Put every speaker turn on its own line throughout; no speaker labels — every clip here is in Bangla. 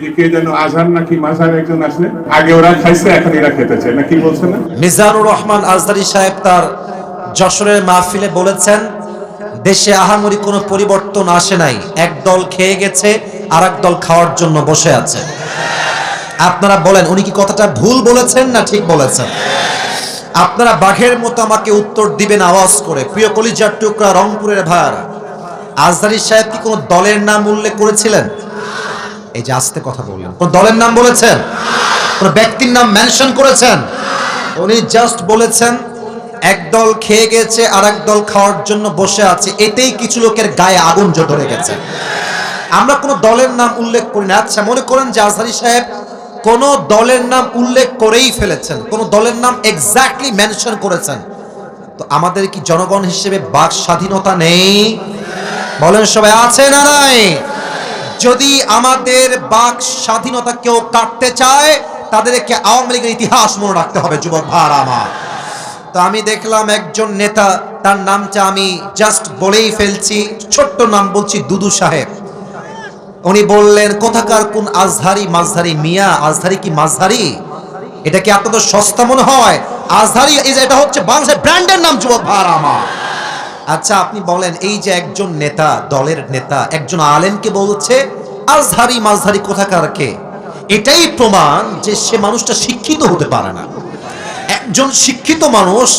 যে কে যেন আজহার নাকি মাঝার একজন আসলেন, আগে ওরা খাইছে এখন এরা খেতে চায় না, কি বলছে না?
মিজানুর রহমান আজহারী সাহেব তার যশোরের মাহফিলে বলেছেন, দেশে আহামরি কোনো পরিবর্তন আসে নাই, এক দল খেয়ে গেছে আর এক দল খাওয়ার জন্য বসে আছে। আপনারা বলেন উনি কি কথাটা ভুল বলেছেন না ঠিক বলেছেন? আপনারা বাঘের মতো আমাকে উত্তর দিবেন আওয়াজ করে। প্রিয় কলিজার টুকরা রংপুরের ভাইরা, আজহারী সাহেব কি কোনো দলের নাম উল্লেখ করেছিলেন? এই যে আস্তে কথা বললেন, কোন দলের নাম বলেছেন? কোন ব্যক্তির নাম মেনশন করেছেন? উনি জাস্ট বলেছেন এক দল খেয়ে গেছে আর এক দল খাওয়ার জন্য বসে আছে, এতেই কিছু লোকের গায়ে আগুন ধরে গেছে। আমরা কোনো দলের নাম উল্লেখ করি না। আচ্ছা, মনে করেন যে আজহারী সাহেব কোন দলের নাম উল্লেখ করেই ফেলেছেন, কোন দলের নাম এক্স্যাক্টলি মেনশন করেছেন, তো আমাদের কি জনগণ হিসেবে বাক স্বাধীনতা নেই? বলেন সবাই, আছে না নাই? যদি আমাদের বাক স্বাধীনতা কেউ কাটতে চায়, তাদেরকে আওয়ামী লীগের ইতিহাস মনে রাখতে হবে যুবক ভাইরা আমার। তো আমি দেখলাম একজন নেতা, তার নামটা আমি জাস্ট বলেই ফেলছি, ছোট্ট নাম বলছি, দুদু সাহেব। উনি বললেন কোথাকার কোন আজহারি মাঝহারি মিয়া, আজহারি কি মাঝহারি? এটা কি আপনাদের সস্তা মনে হয়? আজহারি এটা হচ্ছে বাংলাদেশের ব্র্যান্ডের নাম যুবক ভাইরা আমার। আচ্ছা আপনি বলেন, এই যে একজন নেতা, দলের নেতা একজন আলেমকে বলছে আজহারি মাঝহারি কোথাকার কে, এটাই প্রমাণ যে সে মানুষটা শিক্ষিত হতে পারে না। একজন শিক্ষিত মানুষ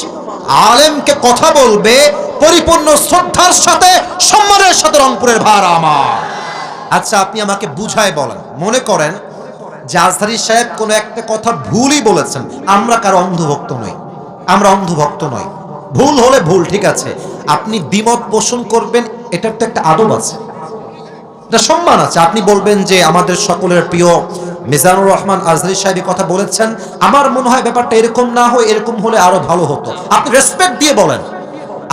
আলেমকে কথা বলবে পরিপূর্ণ শ্রদ্ধার সাথে, সম্মানের সাথে রংপুরের ভাইরা আমার। আচ্ছা আপনি আমাকে বুঝায় বলেন, মনে করেন যে আজহারী সাহেব কোনো একটা কথা ভুলই বলেছেন, আমরা কারো অন্ধভক্ত নই, আমরা অন্ধভক্ত নই, ভুল হলে ভুল, ঠিক আছে, আপনি দ্বিমত পোষণ করবেন, এটার তো একটা আদব আছে, এটা সম্মান আছে। আপনি বলবেন যে আমাদের সকলের প্রিয় মিজানুর রহমান আজহারী সাহেব কথা বলেছেন, আমার মনে হয় ব্যাপারটা এরকম না হয়, এরকম হলে আরো ভালো হতো। আপনি রেসপেক্ট দিয়ে বলেন।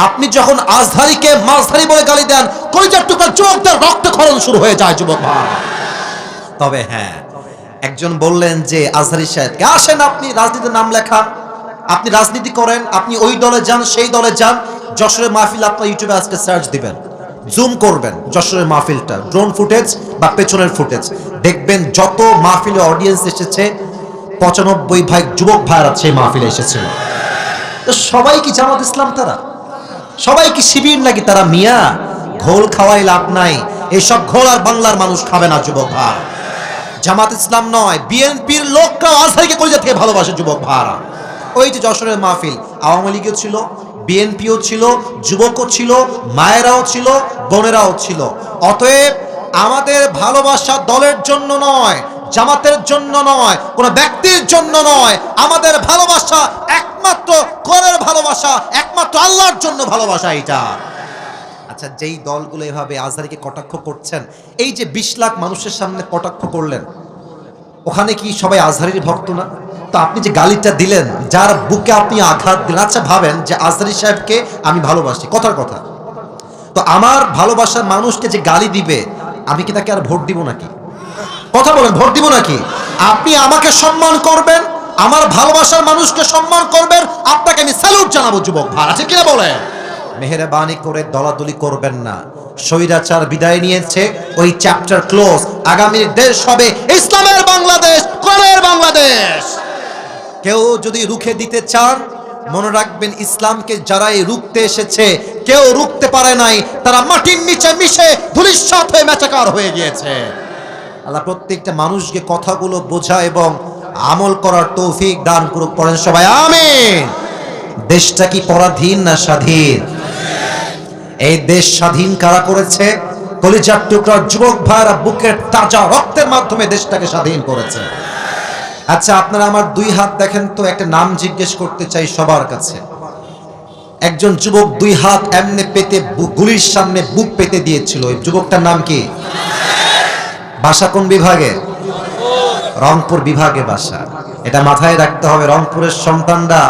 আপনি যখন আজহারীকে মাঝহারি বলে গালি দেন, কলিজার টুকরা যুবকদের রক্তক্ষরণ শুরু হয়ে যায় যুবক ভাই। তবে হ্যাঁ, একজন বললেন যে আজহারী সাহেবকে, আসেন আপনি রাজনীতির নাম লেখা, আপনি রাজনীতি করেন, আপনি ওই দলে যান সেই দলে যান, যশোরের মাহফিল আপনার ইউটিউবে আজকে সার্চ দিবেন, জুম করবেন যশোরের মাহফিলটা, ড্রোন ফুটেজ বা পেছনের ফুটেজ দেখবেন, যত মাহফিলে অডিয়েন্স এসেছে 95 ভাগ যুবক ভাইরা সেই মাহফিলে এসেছিল। তো সবাই কি জামাত ইসলাম? তারা সবাই কি শিবির নাকি? তারা মিয়া, ঘোল খাওয়াই লাভ নাই, এইসব ঘোল আর বাংলার মানুষ খাবে না যুবক ভাই। জামাত ইসলাম নয়, বিএনপির লোকরাও আজহারীকে কলিজা থেকে ভালোবাসে যুবক ভাইরা। ওই যে যশোরের মাহফিল, আওয়ামী লীগও ছিল, বিএনপিও ছিল, যুবকও ছিল, মায়েরাও ছিল, বোনেরাও ছিল। অতএব আমাদের ভালোবাসা দলের জন্য নয়, জামাতের জন্য নয়, কোন ব্যক্তির জন্য নয়, আমাদের ভালোবাসা একমাত্র কোরআনের ভালোবাসা, একমাত্র আল্লাহর জন্য ভালোবাসা এটা। আচ্ছা, যেই দলগুলো এভাবে আজহারীকে কটাক্ষ করছেন, এই যে 20 লাখ মানুষের সামনে কটাক্ষ করলেন, ওখানে কি সবাই আজহারীর ভক্ত না? তো আপনি যে গালিটা দিলেন, যার বুকে আপনি আঘাত দিলেন, আচ্ছা ভাবেন যে আজহারী সাহেবকে আমি ভালোবাসি, কথার কথা, তো আমার ভালোবাসার মানুষকে যে গালি দিবে, আমি কি তাকে আর ভোট দিব নাকি? কথা বলেন, ভোট দিব নাকি? আপনি আমাকে সম্মান করবেন, আমার ভালোবাসার মানুষকে সম্মান করবেন, আপনাকে আমি স্যালুট জানাবো যুবক ভাই, আছে কিনা বলেন? মেহেরবানি করে দলাদলি করবেন না। স্বৈরাচার বিদায় নিয়েছে, ওই চ্যাপ্টার ক্লোজ। আগামীর দেশ হবে ইসলামের বাংলাদেশ, কোরআনের বাংলাদেশ। কেউ যদি রুখে দিতে চান, মনে রাখবেন ইসলামকে যারাই রুখতে এসেছে কেউ রুখতে পারে নাই, তারা মাটির নিচে মিশে ধূলিসাৎ হয়ে মেচাকার হয়ে গিয়েছে। আল্লাহ প্রত্যেকটা মানুষকে কথাগুলো বোঝা এবং আমল করার তৌফিক দান করুক, পড়েন সবাই আমিন। দেশটা কি পরাধীন না স্বাধীন? এই দেশ স্বাধীন কারা করেছে? কলিজার টুকরা যুবক ভাইরা বুকের তাজা রক্তের মাধ্যমে দেশটাকে স্বাধীন করেছে। আচ্ছা আপনারা আমার 2 হাত দেখেন তো, একটা নাম জিজ্ঞেস করতে চাই সবার কাছে। একজন যুবক 2 হাত এমনে পেতে গুলির সামনে বুক পেতে দিয়েছিল, ওই যুবকটার নাম কি? বাসা কোন বিভাগে? রংপুর বিভাগে বাসা। এটা মাথায় রাখতে হবে, রংপুরের সন্তানরা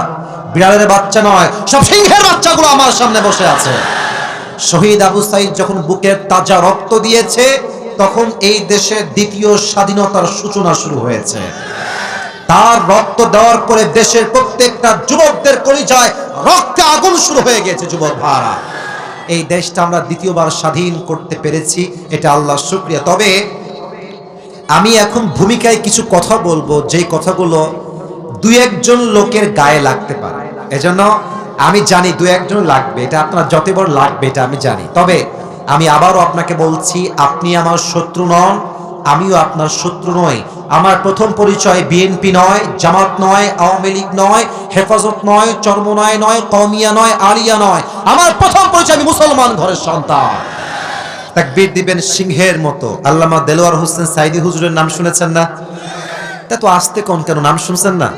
বিড়ালের বাচ্চা নয়, সব সিংহের বাচ্চাগুলো আমার সামনে বসে আছে। শহীদ আবু সাইদ যখন বুকের তাজা রক্ত দিয়েছে, তখন এই দেশের দ্বিতীয় স্বাধীনতার সূচনা শুরু হয়েছে। তার রক্ত দেওয়ার পরে দেশের প্রত্যেকটা যুবকদের কলিজায় রক্তে আগুন শুরু হয়ে গেছে যুবক ভাইরা। এই দেশটা আমরা দ্বিতীয়বার স্বাধীন করতে পেরেছি, এটা আল্লাহর শুকরিয়া। তবে আমি এখন ভূমিকায় কিছু কথা বলবো, যেই কথাগুলো দুই একজন লোকের গায়ে লাগতে পারে। এজন্য আমি জানি দুই একজন লাগবে, এটা আপনার যত বড় লাগবে এটা আমি জানি। তবে আমি আবারও আপনাকে বলছি, আপনি আমার শত্রু নন, আমিও আপনার শত্রু নই। আমার প্রথম পরিচয় বিএনপি নয়, জামাত নয়, আওয়ামী লীগ নয়, হেফাজত নয়, চরমনায় নয়, কওমিয়া নয়, আলিয়া নয়। আমার প্রথম পরিচয়, আমি মুসলমান ঘরের সন্তান। তাকবীর দিবেন সিংহের মতো। আল্লামা দেলোয়ার হোসেন সাইদি হুজুরের নাম শুনেছেন না? তা তো আসতে কোন কেন, নাম শুনছেন না?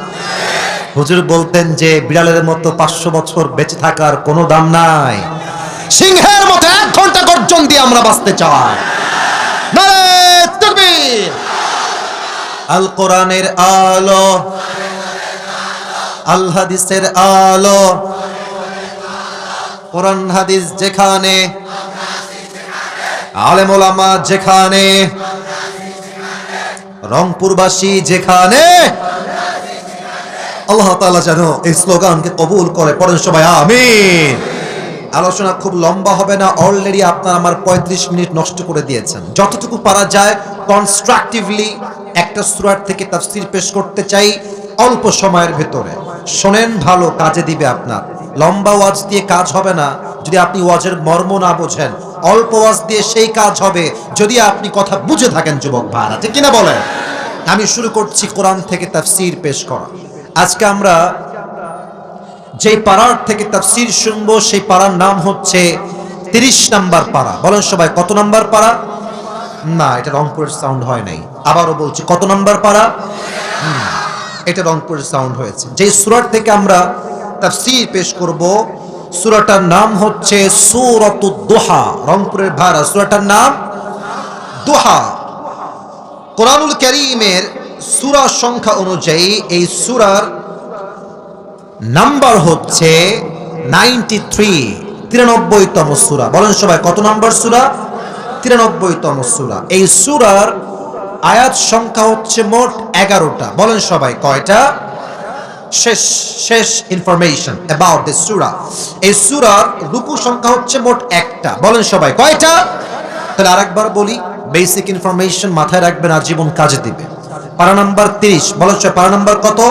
হুজুর বলতেন যে বিড়ালের মতো 500 বছর বেঁচে থাকার কোনো দাম নাই, সিংহের মতো 1 ঘন্টা গর্জন দিয়ে আমরা বাঁচতে চাই। নারে তাকবীর। আল কোরআনের আলো, আল হাদিসের আলো, কোরআন হাদিস যেখানে, আলেম ওলামা যেখানে, রংপুরবাসী যেখানে, আল্লাহ তাআলা যেন এই স্লোগানকে কবুল করে। পড়েন সবাই আমিন। আলোচনা খুব লম্বা হবে না, অলরেডি আপনারা আমার 35 মিনিট নষ্ট করে দিয়েছেন। যতটুকু পারা যায় কনস্ট্রাকটিভলি একটা সূরা থেকে তাফসীর পেশ করতে চাই অল্প সময়ের ভেতরে। শোনেন ভালো, কাজে দিবে আপনার। লম্বা ওয়াজ দিয়ে কাজ হবে না যদি আপনি ওয়াজের মর্ম না বোঝেন। অল্প ওয়াজ দিয়ে সেই কাজ হবে যদি আপনি কথা বুঝে থাকেন, যুবক ভাইরা, ঠিক কিনা বলেন? আমি শুরু করছি কোরআন থেকে তাফসীর পেশ করা। আজকে আমরা যেই পাড়ার থেকে তাফসীর শুনবো সেই পাড়ার নাম হচ্ছে 30 নাম্বার পাড়া। বলেন সবাই, কত নাম্বার পাড়া? না, এটা রংপুরের সাউন্ড হয় নাই। আবারও বলছি, কত নাম্বার পাড়া? এটা রংপুরের সাউন্ড হয়েছে। যেই সূরার থেকে আমরা তাফসীর পেশ করব সূরাটার নাম হচ্ছে সূরাতুদ দুহা। রংপুরের ভাড়া সূরাটার নাম দুহা। কোরআনুল কারীমের সূরা সংখ্যা অনুযায়ী এই সূরার নাম্বার হচ্ছে 93, 93তম সূরা। বলেন সবাই, কত নাম্বার সূরা? 93তম সূরা। এই সূরার আয়াত সংখ্যা হচ্ছে মোট 11টা। বলেন সবাই, কয়টা? শেষ ইনফরমেশন অ্যাবাউট দিস সূরা। এই সূরার রুকু সংখ্যা হচ্ছে মোট 1টা। বলেন সবাই, কয়টা? তাহলে আরেকবার বলি, বেসিক ইনফরমেশন মাথায় রাখবেন, আজীবন কাজে দিবে। পারা নাম্বার 30। বলেন সবাই, পারা নাম্বার কত?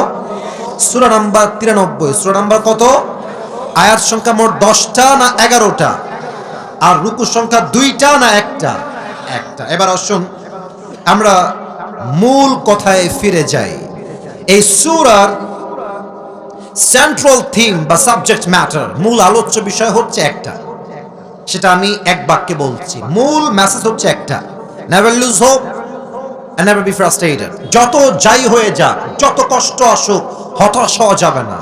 সূরা নাম্বার 93। সূরা নাম্বার কত? আয়াত সংখ্যা মোট 10টা না 11টা? আর রুকু সংখ্যা 2টা না 1টা? 1টা। এবার আসুন আমরা মূল কথায় ফিরে যাই। এই সূরার সেন্ট্রাল থিম বা সাবজেক্ট ম্যাটার, মূল আলোচ্য বিষয় হচ্ছে একটা। সেটা আমি এক বাক্যে বলছি। মূল মেসেজ হচ্ছে একটা, never lose hope and never be frustrated. যত যাই হয়ে যাক, যত কষ্ট আসুক, হতাশ হওয়া যাবে না।